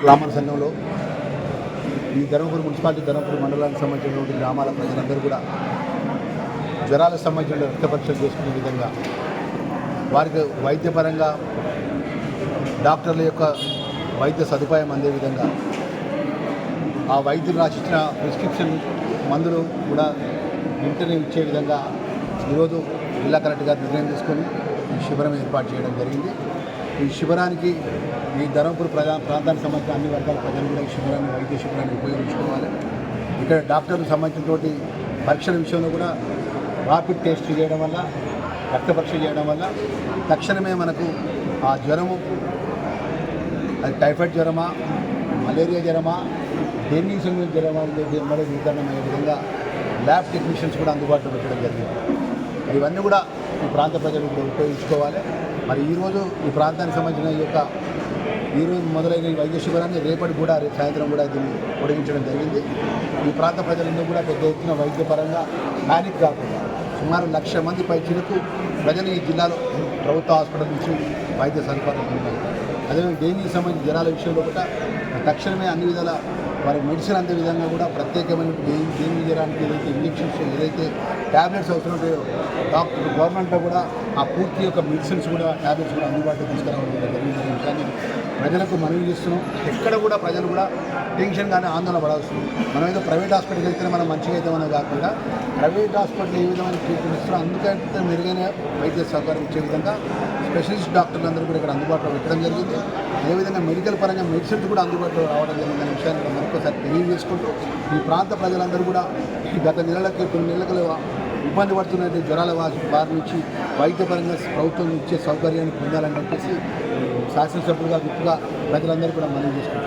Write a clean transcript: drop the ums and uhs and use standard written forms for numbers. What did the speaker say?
గ్రామాల సంఘంలో ఈ ధర్మపురి మున్సిపాలిటీ ధర్మపురి మండలానికి సంబంధించినటువంటి గ్రామాల ప్రజలందరూ కూడా జ్వరాలకు సంబంధించిన రక్త పరీక్షలు చేసుకునే విధంగా వారికి వైద్యపరంగా డాక్టర్ల యొక్క వైద్య సదుపాయం అందే విధంగా ఆ వైద్యులు రాసిచ్చిన ప్రిస్క్రిప్షన్ మందులు కూడా వెంటనే ఇచ్చే విధంగా ఈరోజు జిల్లా కలెక్టర్ గారు నిర్ణయం తీసుకొని ఈ శిబిరం ఏర్పాటు చేయడం జరిగింది. ఈ శిబిరానికి ఈ ధర్మపురి ప్రాంతానికి సంబంధించిన అన్ని వర్గాల ప్రజలు కూడా ఈ శిబిరాన్ని వైద్య శిబిరాన్ని ఉపయోగించుకోవాలి. ఇక్కడ డాక్టర్లకు సంబంధించినటువంటి పరీక్షల విషయంలో కూడా ర్యాపిడ్ టెస్ట్ చేయడం వల్ల రక్త పరీక్ష చేయడం వల్ల తక్షణమే మనకు ఆ జ్వరము అది టైఫాయిడ్ జ్వరమా మలేరియా జ్వరమా డెంగ్యూ సంబంధించిన జ్వరమా అనేది నిర్ధారణ అయ్యే విధంగా ల్యాబ్ టెక్నీషియన్స్ కూడా అందుబాటులో పెట్టడం జరిగింది. ఇవన్నీ కూడా ఈ ప్రాంత ప్రజలు కూడా ఉపయోగించుకోవాలి. మరి ఈరోజు ఈ ప్రాంతానికి సంబంధించిన ఈరోజు మొదలైన ఈ వైద్య శిబిరాన్ని రేపటి కూడా రేపు సాయంత్రం కూడా దీన్ని పొడిగించడం జరిగింది. ఈ ప్రాంత ప్రజలందరూ కూడా పెద్ద ఎత్తున వైద్యపరంగా ప్యానిక్ కాకుండా సుమారు 1,00,000 మంది పైచీలకు ప్రజలు ఈ జిల్లాలో ప్రభుత్వ హాస్పిటల్ నుంచి వైద్య సదుపాయాలు పొందారు. అదేవిధంగా డెంగ్యూకి సంబంధించిన జ్వరాల విషయంలో కూడా తక్షణమే అన్ని విధాల వారి మెడిసిన్ అందే విధంగా కూడా ప్రత్యేకమైన డెంగ్యూ జ్వరానికి ఏదైతే ఇంజెక్షన్స్ ఏదైతే ట్యాబ్లెట్స్ అవసరం ఉంటాయో గవర్నమెంట్లో కూడా ఆ పూర్తి యొక్క మెడిసిన్స్ కూడా ట్యాబ్లెట్స్ కూడా అందుబాటులో తీసుకురావడం జరిగిన విషయాన్ని ప్రజలకు మనవి చేస్తున్నాం. ఎక్కడ కూడా ప్రజలు కూడా టెన్షన్ కానీ ఆందోళన పడాల్సింది. మనం ఏదో ప్రైవేట్ హాస్పిటల్కి వెళ్తే మనం మంచిగా అవుతామనే కాకుండా ప్రైవేట్ హాస్పిటల్ ఏ విధమైన ట్రీట్మెంట్ ఇస్తున్నారో అందుకంటే మెరుగైన వైద్య సౌకర్యం ఇచ్చే విధంగా స్పెషలిస్ట్ డాక్టర్లు అందరూ కూడా ఇక్కడ అందుబాటులో పెట్టడం జరిగింది. అదేవిధంగా మెడికల్ పరంగా మెడిసిన్స్ కూడా అందుబాటులో రావడం జరిగిందనే విషయాన్ని కూడా మరొకసారి తెలియజేసుకుంటూ ఈ ప్రాంత ప్రజలందరూ కూడా ఈ గత నెలలకి కొన్ని నెలలకు ఇబ్బంది పడుతున్నట్టు జ్వరాల బారి నుంచి వైద్యపరంగా ప్రభుత్వం ఇచ్చే సౌకర్యాన్ని పొందాలని చెప్పేసి శాసనసభ్యులుగా గుర్తుగా ప్రజలందరూ కూడా మనం చేసుకుంటాం.